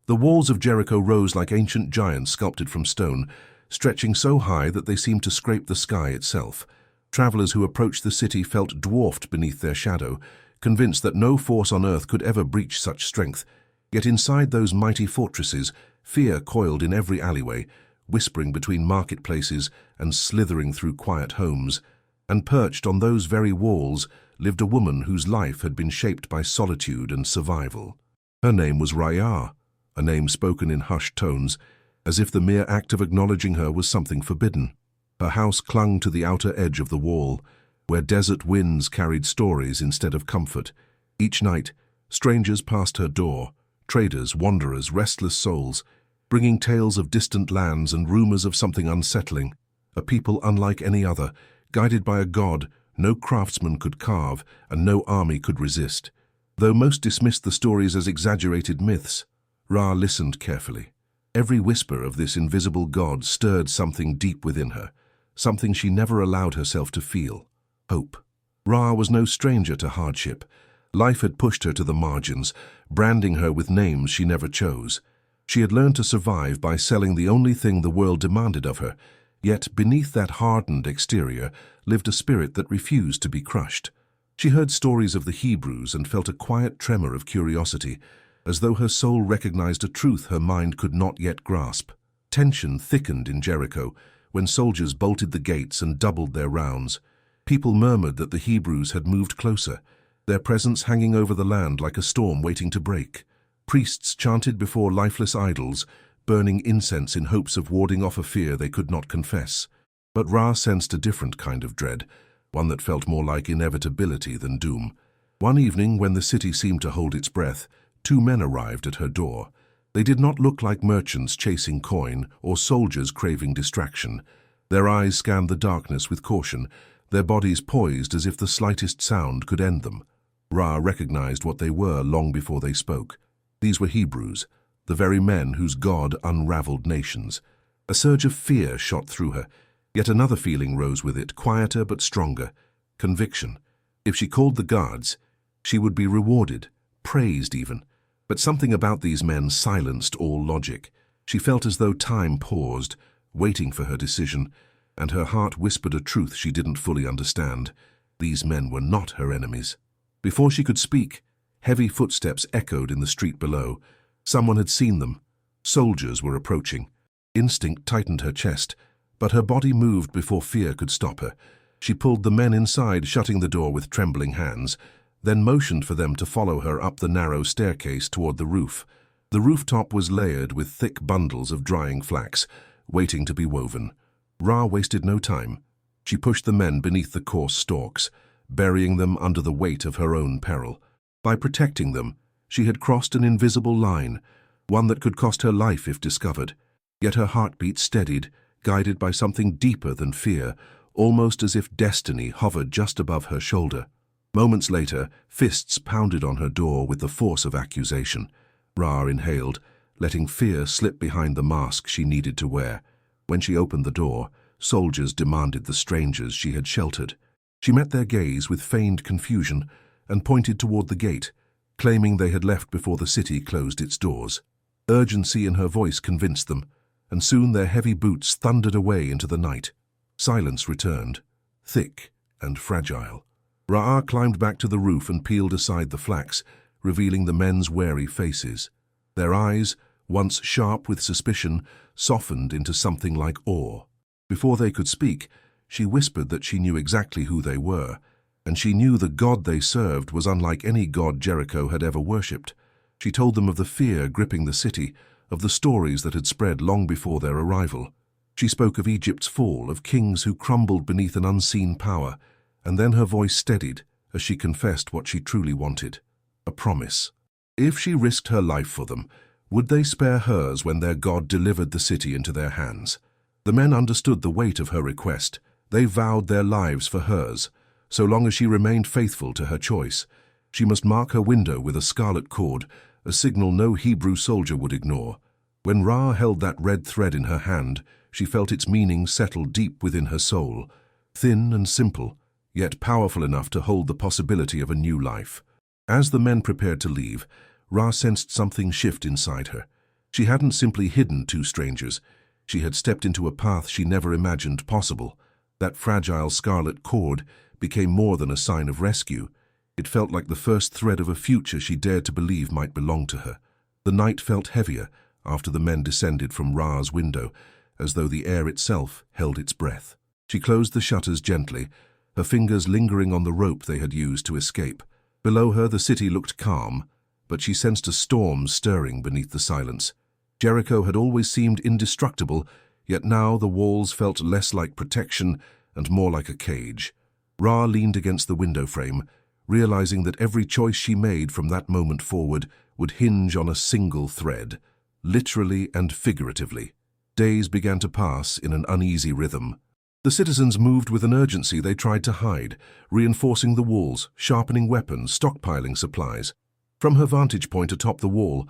The walls of Jericho rose like ancient giants sculpted from stone, stretching so high that they seemed to scrape the sky itself. Travelers who approached the city felt dwarfed beneath their shadow, convinced that no force on earth could ever breach such strength. Yet inside those mighty fortresses, fear coiled in every alleyway, whispering between marketplaces and slithering through quiet homes. And perched on those very walls lived a woman whose life had been shaped by solitude and survival. Her name was Rahab, a name spoken in hushed tones, as if the mere act of acknowledging her was something forbidden. Her house clung to the outer edge of the wall, where desert winds carried stories instead of comfort. Each night, strangers passed her door, traders, wanderers, restless souls, bringing tales of distant lands and rumors of something unsettling, a people unlike any other, guided by a god no craftsman could carve and no army could resist. Though most dismissed the stories as exaggerated myths, Ra listened carefully. Every whisper of this invisible god stirred something deep within her, something she never allowed herself to feel: hope. Ra was no stranger to hardship. Life had pushed her to the margins, branding her with names she never chose. She had learned to survive by selling the only thing the world demanded of her, yet beneath that hardened exterior lived a spirit that refused to be crushed. She heard stories of the Hebrews and felt a quiet tremor of curiosity, as though her soul recognized a truth her mind could not yet grasp. Tension thickened in Jericho when soldiers bolted the gates and doubled their rounds. People murmured that the Hebrews had moved closer, their presence hanging over the land like a storm waiting to break. Priests chanted before lifeless idols, burning incense in hopes of warding off a fear they could not confess. But Ra sensed a different kind of dread, one that felt more like inevitability than doom. One evening, when the city seemed to hold its breath, two men arrived at her door. They did not look like merchants chasing coin or soldiers craving distraction. Their eyes scanned the darkness with caution, their bodies poised as if the slightest sound could end them. Ra recognized what they were long before they spoke. These were Hebrews, the very men whose God unraveled nations. A surge of fear shot through her, yet another feeling rose with it, quieter but stronger: conviction. If she called the guards, she would be rewarded, praised even. But something about these men silenced all logic. She felt as though time paused, waiting for her decision, and her heart whispered a truth she didn't fully understand. These men were not her enemies. Before she could speak, heavy footsteps echoed in the street below. Someone had seen them. Soldiers were approaching. Instinct tightened her chest, but her body moved before fear could stop her. She pulled the men inside, shutting the door with trembling hands, then motioned for them to follow her up the narrow staircase toward the roof. The rooftop was layered with thick bundles of drying flax, waiting to be woven. Ra wasted no time. She pushed the men beneath the coarse stalks, burying them under the weight of her own peril. By protecting them, she had crossed an invisible line, one that could cost her life if discovered. Yet her heartbeat steadied, guided by something deeper than fear, almost as if destiny hovered just above her shoulder. Moments later, fists pounded on her door with the force of accusation. Ra inhaled, letting fear slip behind the mask she needed to wear. When she opened the door, soldiers demanded the strangers she had sheltered. She met their gaze with feigned confusion and pointed toward the gate, claiming they had left before the city closed its doors. Urgency in her voice convinced them, and soon their heavy boots thundered away into the night. Silence returned, thick and fragile. Rahab climbed back to the roof and peeled aside the flax, revealing the men's wary faces. Their eyes, once sharp with suspicion, softened into something like awe. Before they could speak, she whispered that she knew exactly who they were, and she knew the God they served was unlike any god Jericho had ever worshipped. She told them of the fear gripping the city, of the stories that had spread long before their arrival. She spoke of Egypt's fall, of kings who crumbled beneath an unseen power, and then her voice steadied as she confessed what she truly wanted: a promise. If she risked her life for them, would they spare hers when their God delivered the city into their hands? The men understood the weight of her request. They vowed their lives for hers. So long as she remained faithful to her choice, she must mark her window with a scarlet cord, a signal no Hebrew soldier would ignore. When Ra held that red thread in her hand, she felt its meaning settle deep within her soul, thin and simple, yet powerful enough to hold the possibility of a new life. As the men prepared to leave, Ra sensed something shift inside her. She hadn't simply hidden two strangers. She had stepped into a path she never imagined possible. That fragile scarlet cord became more than a sign of rescue. It felt like the first thread of a future she dared to believe might belong to her. The night felt heavier after the men descended from Ra's window, as though the air itself held its breath. She closed the shutters gently, her fingers lingering on the rope they had used to escape. Below her, the city looked calm, but she sensed a storm stirring beneath the silence. Jericho had always seemed indestructible, yet now the walls felt less like protection and more like a cage. Ra leaned against the window frame, realizing that every choice she made from that moment forward would hinge on a single thread, literally and figuratively. Days began to pass in an uneasy rhythm. The citizens moved with an urgency they tried to hide, reinforcing the walls, sharpening weapons, stockpiling supplies. From her vantage point atop the wall,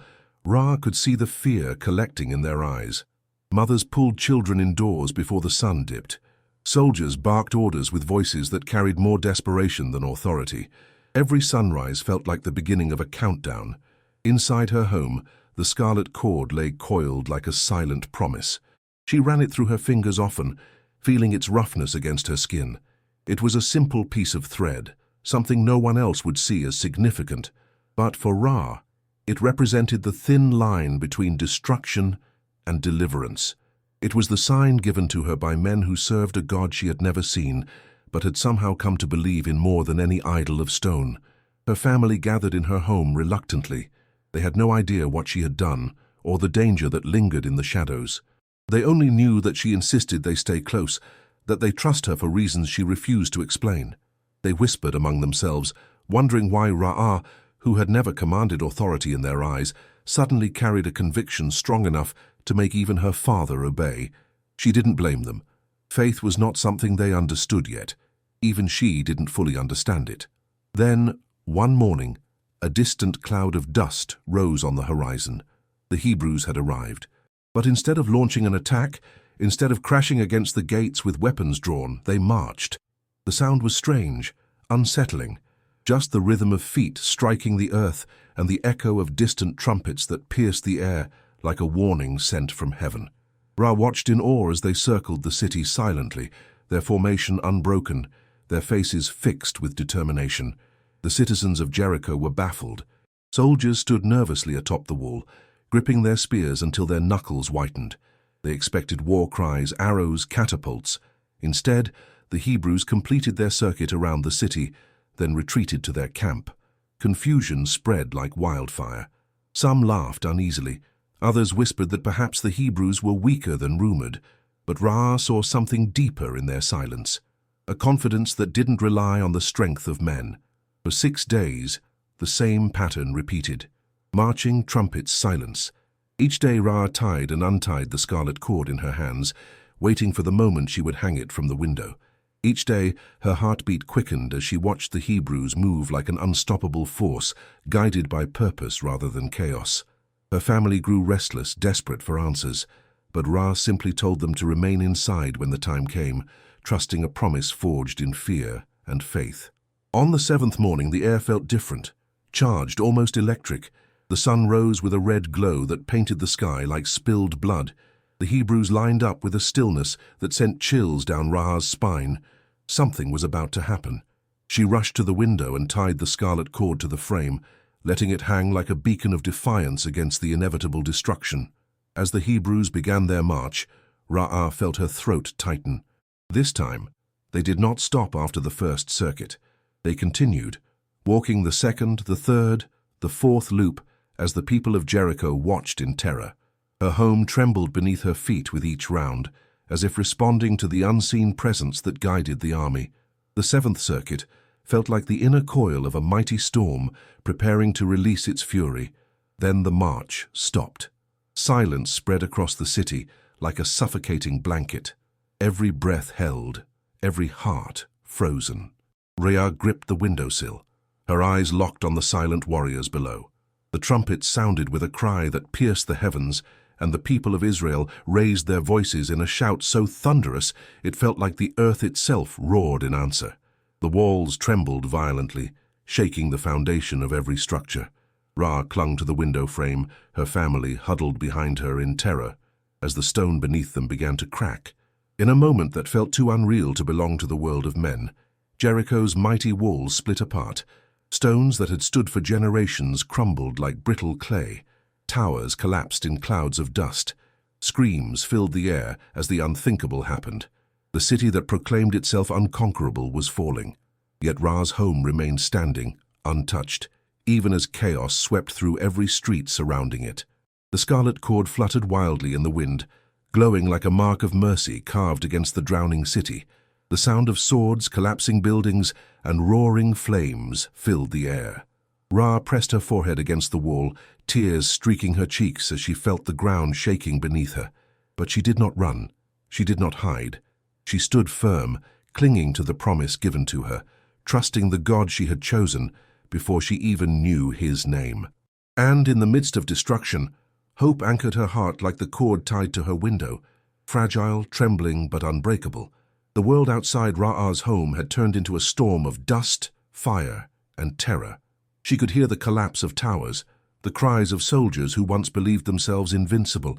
Ra could see the fear collecting in their eyes. Mothers pulled children indoors before the sun dipped. Soldiers barked orders with voices that carried more desperation than authority. Every sunrise felt like the beginning of a countdown. Inside her home, the scarlet cord lay coiled like a silent promise. She ran it through her fingers often, feeling its roughness against her skin. It was a simple piece of thread, something no one else would see as significant. But for Ra, it represented the thin line between destruction and deliverance. It was the sign given to her by men who served a god she had never seen, but had somehow come to believe in more than any idol of stone. Her family gathered in her home reluctantly. They had no idea what she had done, or the danger that lingered in the shadows. They only knew that she insisted they stay close, that they trust her for reasons she refused to explain. They whispered among themselves, wondering why Ra, who had never commanded authority in their eyes, suddenly carried a conviction strong enough to make even her father obey. She didn't blame them. Faith was not something they understood yet. Even she didn't fully understand it. Then, one morning, a distant cloud of dust rose on the horizon. The Hebrews had arrived. But instead of launching an attack, instead of crashing against the gates with weapons drawn, they marched. The sound was strange, unsettling. Just the rhythm of feet striking the earth and the echo of distant trumpets that pierced the air like a warning sent from heaven. Ra watched in awe as they circled the city silently, their formation unbroken, their faces fixed with determination. The citizens of Jericho were baffled. Soldiers stood nervously atop the wall, gripping their spears until their knuckles whitened. They expected war cries, arrows, catapults. Instead, the Hebrews completed their circuit around the city, then retreated to their camp. Confusion spread like wildfire. Some laughed uneasily. Others whispered that perhaps the Hebrews were weaker than rumored, but Ra saw something deeper in their silence, a confidence that didn't rely on the strength of men. For 6 days, the same pattern repeated. Marching, trumpets, silence. Each day Ra tied and untied the scarlet cord in her hands, waiting for the moment she would hang it from the window. Each day, her heartbeat quickened as she watched the Hebrews move like an unstoppable force, guided by purpose rather than chaos. Her family grew restless, desperate for answers, but Ra simply told them to remain inside when the time came, trusting a promise forged in fear and faith. On the 7th morning, the air felt different, charged, almost electric. The sun rose with a red glow that painted the sky like spilled blood. The Hebrews lined up with a stillness that sent chills down Ra's spine. Something was about to happen. She rushed to the window and tied the scarlet cord to the frame, letting it hang like a beacon of defiance against the inevitable destruction. As the Hebrews began their march, Ra felt her throat tighten. This time, they did not stop after the first circuit. They continued, walking the second, the third, the fourth loop as the people of Jericho watched in terror. Her home trembled beneath her feet with each round, as if responding to the unseen presence that guided the army. The 7th circuit felt like the inner coil of a mighty storm preparing to release its fury. Then the march stopped. Silence spread across the city like a suffocating blanket. Every breath held, every heart frozen. Rhea gripped the windowsill, her eyes locked on the silent warriors below. The trumpets sounded with a cry that pierced the heavens, and the people of Israel raised their voices in a shout so thunderous it felt like the earth itself roared in answer. The walls trembled violently, shaking the foundation of every structure. Ra clung to the window frame, her family huddled behind her in terror, as the stone beneath them began to crack. In a moment that felt too unreal to belong to the world of men, Jericho's mighty walls split apart. Stones that had stood for generations crumbled like brittle clay. Towers collapsed in clouds of dust. Screams filled the air as the unthinkable happened. The city that proclaimed itself unconquerable was falling. Yet Ra's home remained standing, untouched, even as chaos swept through every street surrounding it. The scarlet cord fluttered wildly in the wind, glowing like a mark of mercy carved against the drowning city. The sound of swords, collapsing buildings, and roaring flames filled the air. Ra pressed her forehead against the wall, tears streaking her cheeks as she felt the ground shaking beneath her. But she did not run. She did not hide. She stood firm, clinging to the promise given to her, trusting the God she had chosen before she even knew his name. And in the midst of destruction, hope anchored her heart like the cord tied to her window, fragile, trembling, but unbreakable. The world outside Ra'ah's home had turned into a storm of dust, fire, and terror. She could hear the collapse of towers, the cries of soldiers who once believed themselves invincible,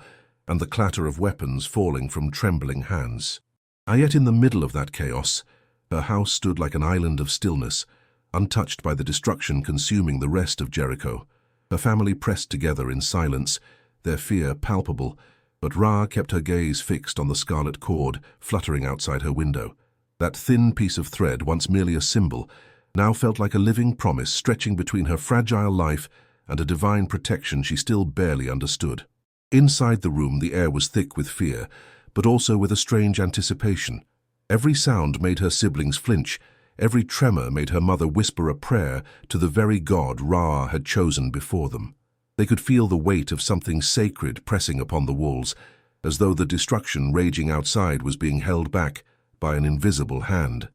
and the clatter of weapons falling from trembling hands. And yet in the middle of that chaos, her house stood like an island of stillness, untouched by the destruction consuming the rest of Jericho. Her family pressed together in silence, their fear palpable, but Ra kept her gaze fixed on the scarlet cord fluttering outside her window. That thin piece of thread, once merely a symbol, now felt like a living promise stretching between her fragile life and a divine protection she still barely understood. Inside the room, the air was thick with fear, but also with a strange anticipation. Every sound made her siblings flinch. Every tremor made her mother whisper a prayer to the very God Ra had chosen before them. They could feel the weight of something sacred pressing upon the walls, as though the destruction raging outside was being held back by an invisible hand.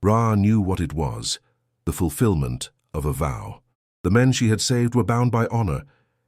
Ra knew what it was, the fulfillment of a vow. The men she had saved were bound by honor,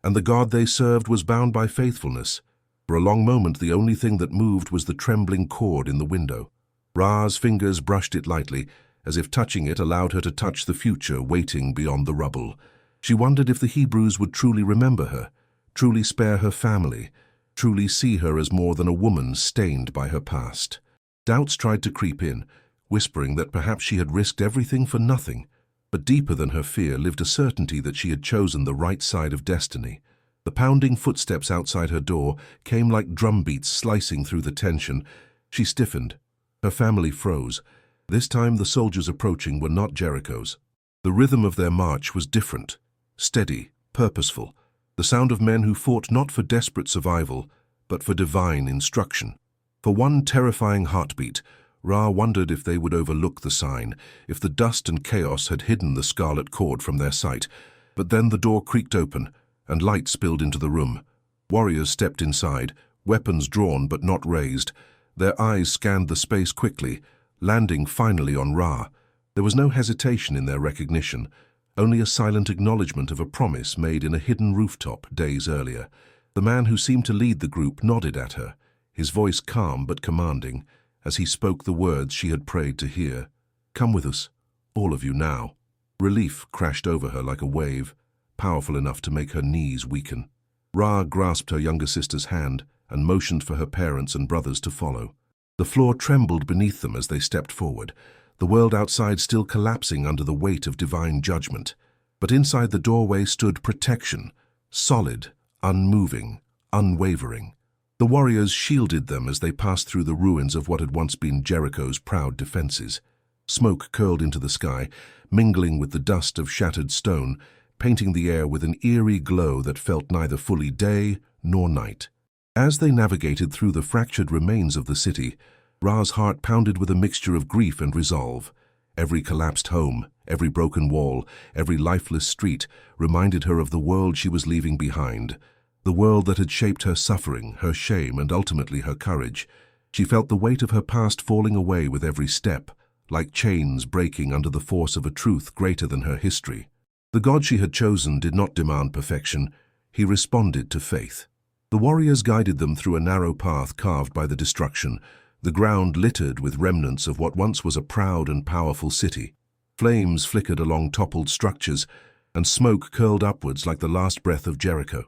and the God they served was bound by faithfulness. For a long moment, the only thing that moved was the trembling cord in the window. Ra's fingers brushed it lightly, as if touching it allowed her to touch the future waiting beyond the rubble. She wondered if the Hebrews would truly remember her, truly spare her family, truly see her as more than a woman stained by her past. Doubts tried to creep in, whispering that perhaps she had risked everything for nothing. But deeper than her fear lived a certainty that she had chosen the right side of destiny. The pounding footsteps outside her door came like drumbeats slicing through the tension. She stiffened. Her family froze. This time the soldiers approaching were not Jericho's. The rhythm of their march was different, steady, purposeful, the sound of men who fought not for desperate survival, but for divine instruction. For one terrifying heartbeat, Ra wondered if they would overlook the sign, if the dust and chaos had hidden the scarlet cord from their sight. But then the door creaked open, and light spilled into the room. Warriors stepped inside, weapons drawn but not raised. Their eyes scanned the space quickly, landing finally on Ra. There was no hesitation in their recognition, only a silent acknowledgement of a promise made in a hidden rooftop days earlier. The man who seemed to lead the group nodded at her, his voice calm but commanding, as he spoke the words she had prayed to hear. "Come with us, all of you now." Relief crashed over her like a wave, powerful enough to make her knees weaken. Ra grasped her younger sister's hand and motioned for her parents and brothers to follow. The floor trembled beneath them as they stepped forward, the world outside still collapsing under the weight of divine judgment. But inside the doorway stood protection, solid, unmoving, unwavering. The warriors shielded them as they passed through the ruins of what had once been Jericho's proud defenses. Smoke curled into the sky, mingling with the dust of shattered stone, painting the air with an eerie glow that felt neither fully day nor night. As they navigated through the fractured remains of the city, Ra's heart pounded with a mixture of grief and resolve. Every collapsed home, every broken wall, every lifeless street reminded her of the world she was leaving behind. The world that had shaped her suffering, her shame, and ultimately her courage. She felt the weight of her past falling away with every step, like chains breaking under the force of a truth greater than her history. The God she had chosen did not demand perfection. He responded to faith. The warriors guided them through a narrow path carved by the destruction, the ground littered with remnants of what once was a proud and powerful city. Flames flickered along toppled structures, and smoke curled upwards like the last breath of Jericho.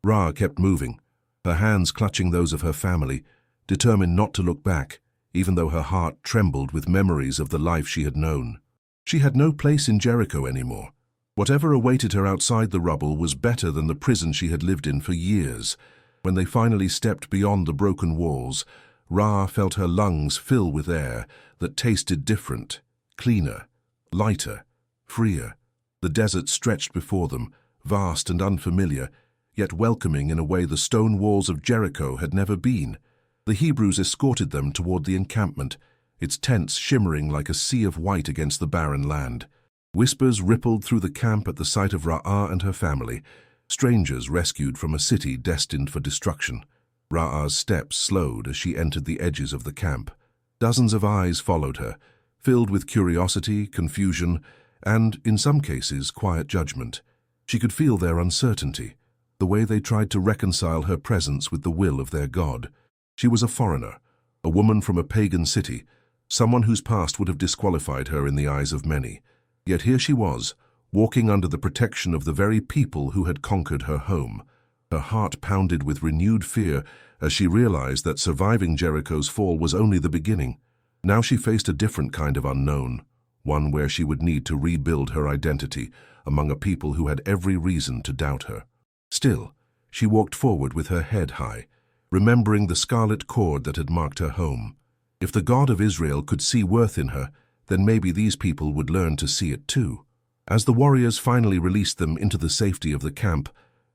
Ra kept moving, her hands clutching those of her family, determined not to look back, even though her heart trembled with memories of the life she had known. She had no place in Jericho anymore. Whatever awaited her outside the rubble was better than the prison she had lived in for years. When they finally stepped beyond the broken walls, Ra felt her lungs fill with air that tasted different, cleaner, lighter, freer. The desert stretched before them, vast and unfamiliar, yet welcoming in a way the stone walls of Jericho had never been. The Hebrews escorted them toward the encampment, its tents shimmering like a sea of white against the barren land. Whispers rippled through the camp at the sight of Rahab and her family, strangers rescued from a city destined for destruction. Rahab's steps slowed as she entered the edges of the camp. Dozens of eyes followed her, filled with curiosity, confusion, and, in some cases, quiet judgment. She could feel their uncertainty, the way they tried to reconcile her presence with the will of their God. She was a foreigner, a woman from a pagan city, someone whose past would have disqualified her in the eyes of many. Yet here she was, walking under the protection of the very people who had conquered her home. Her heart pounded with renewed fear as she realized that surviving Jericho's fall was only the beginning. Now she faced a different kind of unknown, one where she would need to rebuild her identity among a people who had every reason to doubt her. Still, she walked forward with her head high, remembering the scarlet cord that had marked her home. If the God of Israel could see worth in her, then maybe these people would learn to see it too. As the warriors finally released them into the safety of the camp,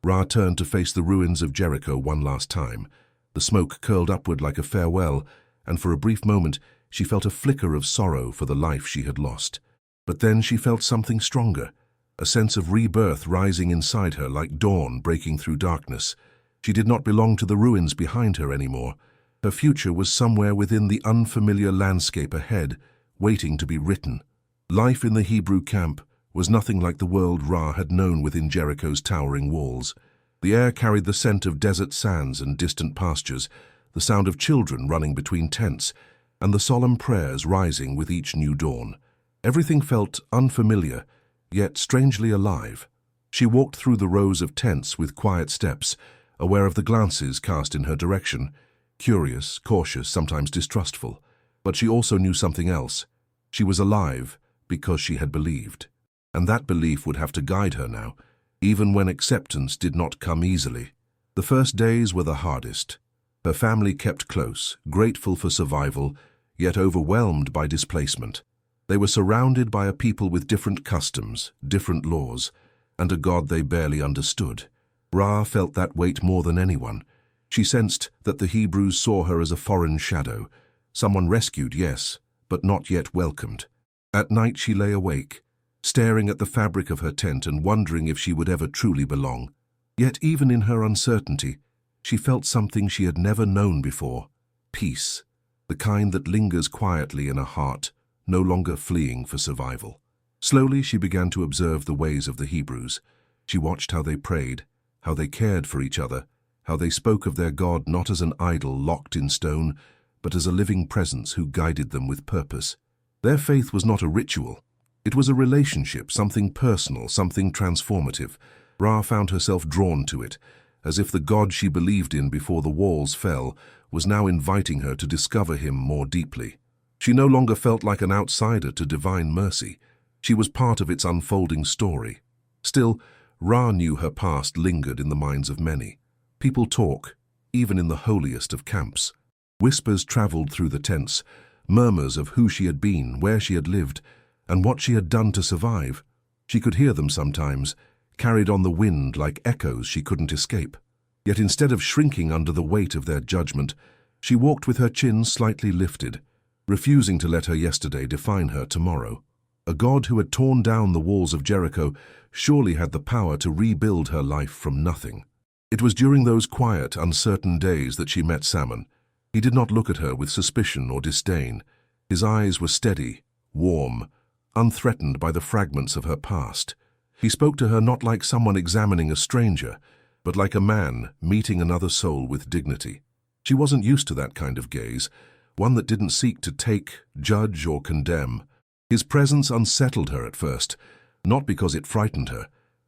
Ra turned to face the ruins of Jericho one last time. The smoke curled upward like a farewell, and for a brief moment she felt a flicker of sorrow for the life she had lost. But then she felt something stronger, a sense of rebirth rising inside her like dawn breaking through darkness. She did not belong to the ruins behind her anymore. Her future was somewhere within the unfamiliar landscape ahead, waiting to be written. Life in the Hebrew camp was nothing like the world Ra had known within Jericho's towering walls. The air carried the scent of desert sands and distant pastures, the sound of children running between tents, and the solemn prayers rising with each new dawn. Everything felt unfamiliar, yet strangely alive. She walked through the rows of tents with quiet steps, aware of the glances cast in her direction, curious, cautious, sometimes distrustful. But she also knew something else. She was alive because she had believed. And that belief would have to guide her now, even when acceptance did not come easily. The first days were the hardest. Her family kept close, grateful for survival, yet overwhelmed by displacement. They were surrounded by a people with different customs, different laws, and a God they barely understood. Ra felt that weight more than anyone. She sensed that the Hebrews saw her as a foreign shadow, someone rescued, yes, but not yet welcomed. At night she lay awake, staring at the fabric of her tent and wondering if she would ever truly belong. Yet even in her uncertainty, she felt something she had never known before: peace, the kind that lingers quietly in a heart, no longer fleeing for survival. Slowly she began to observe the ways of the Hebrews. She watched how they prayed, how they cared for each other, how they spoke of their God not as an idol locked in stone, but as a living presence who guided them with purpose. Their faith was not a ritual. It was a relationship, something personal, something transformative. Ra found herself drawn to it, as if the God she believed in before the walls fell was now inviting her to discover him more deeply. She no longer felt like an outsider to divine mercy. She was part of its unfolding story. Still, Ra knew her past lingered in the minds of many. People talk, even in the holiest of camps. Whispers traveled through the tents, murmurs of who she had been, where she had lived, and what she had done to survive. She could hear them sometimes, carried on the wind like echoes she couldn't escape. Yet instead of shrinking under the weight of their judgment, she walked with her chin slightly lifted, refusing to let her yesterday define her tomorrow. A God who had torn down the walls of Jericho surely had the power to rebuild her life from nothing. It was during those quiet, uncertain days that she met Salmon. He did not look at her with suspicion or disdain. His eyes were steady, warm, unthreatened by the fragments of her past. He spoke to her not like someone examining a stranger, but like a man meeting another soul with dignity. She wasn't used to that kind of gaze, one that didn't seek to take, judge, or condemn. His presence unsettled her at first, not because it frightened her,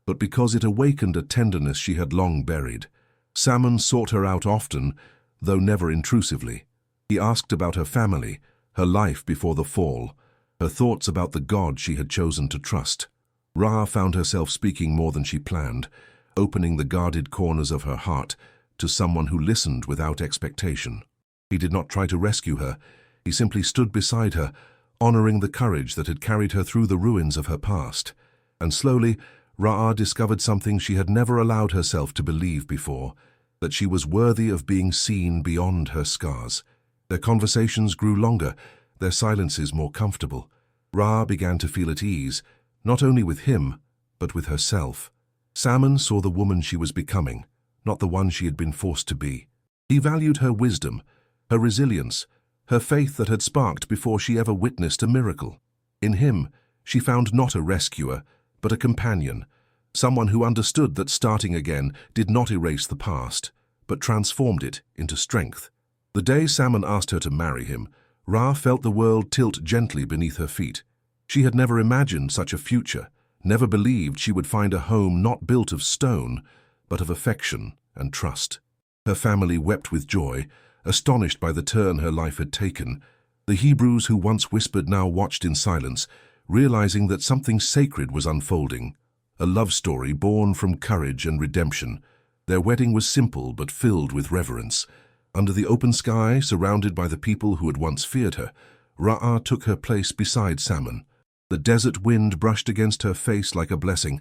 but because it awakened a tenderness she had long buried. Salmon sought her out often, though never intrusively. He asked about her family, her life before the fall, her thoughts about the God she had chosen to trust. Rahab found herself speaking more than she planned, opening the guarded corners of her heart to someone who listened without expectation. He did not try to rescue her. He simply stood beside her, honoring the courage that had carried her through the ruins of her past. And slowly, Rahab discovered something she had never allowed herself to believe before, that she was worthy of being seen beyond her scars. Their conversations grew longer, their silences more comfortable. Rahab began to feel at ease, not only with him, but with herself. Salmon saw the woman she was becoming, not the one she had been forced to be. He valued her wisdom, her resilience, her faith that had sparked before she ever witnessed a miracle. In him, she found not a rescuer, but a companion, someone who understood that starting again did not erase the past, but transformed it into strength. The day Salmon asked her to marry him, Ra felt the world tilt gently beneath her feet. She had never imagined such a future, never believed she would find a home not built of stone, but of affection and trust. Her family wept with joy, astonished by the turn her life had taken. The Hebrews who once whispered now watched in silence, realizing that something sacred was unfolding, a love story born from courage and redemption. Their wedding was simple but filled with reverence. Under the open sky, surrounded by the people who had once feared her, Rahab took her place beside Salmon. The desert wind brushed against her face like a blessing,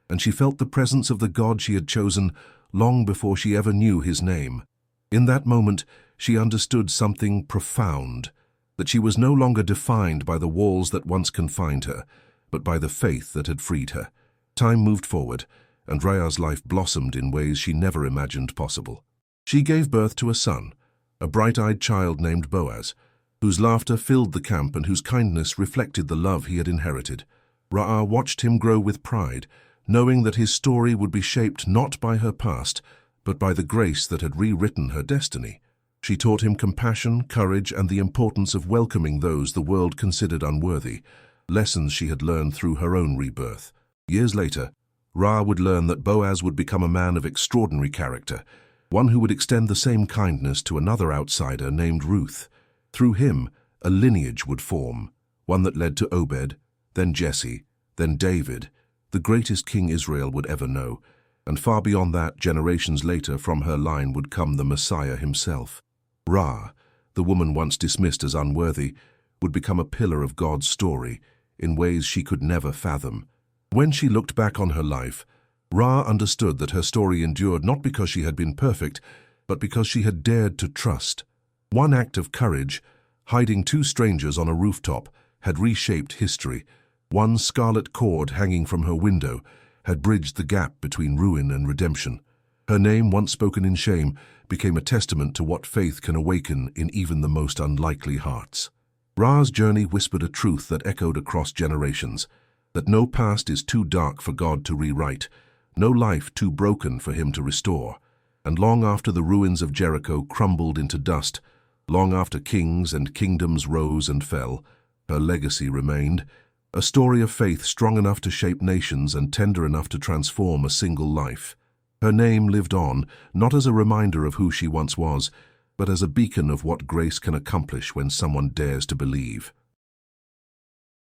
and she felt the presence of the God she had chosen long before she ever knew his name. In that moment, she understood something profound, that she was no longer defined by the walls that once confined her, but by the faith that had freed her. Time moved forward, and Rahab's life blossomed in ways she never imagined possible. She gave birth to a son, a bright-eyed child named Boaz, whose laughter filled the camp and whose kindness reflected the love he had inherited. Rahab watched him grow with pride, knowing that his story would be shaped not by her past, but by the grace that had rewritten her destiny. She taught him compassion, courage, and the importance of welcoming those the world considered unworthy, lessons she had learned through her own rebirth. Years later, Rahab would learn that Boaz would become a man of extraordinary character, one who would extend the same kindness to another outsider named Ruth. Through him, a lineage would form, one that led to Obed, then Jesse, then David, the greatest king Israel would ever know, and far beyond that, generations later, from her line would come the Messiah himself. Ra, the woman once dismissed as unworthy, would become a pillar of God's story in ways she could never fathom. When she looked back on her life, Ra understood that her story endured not because she had been perfect, but because she had dared to trust. One act of courage, hiding two strangers on a rooftop, had reshaped history. One scarlet cord hanging from her window had bridged the gap between ruin and redemption. Her name, once spoken in shame, became a testament to what faith can awaken in even the most unlikely hearts. Ra's journey whispered a truth that echoed across generations, that no past is too dark for God to rewrite, no life too broken for him to restore. And long after the ruins of Jericho crumbled into dust, long after kings and kingdoms rose and fell, her legacy remained, a story of faith strong enough to shape nations and tender enough to transform a single life. Her name lived on, not as a reminder of who she once was, but as a beacon of what grace can accomplish when someone dares to believe.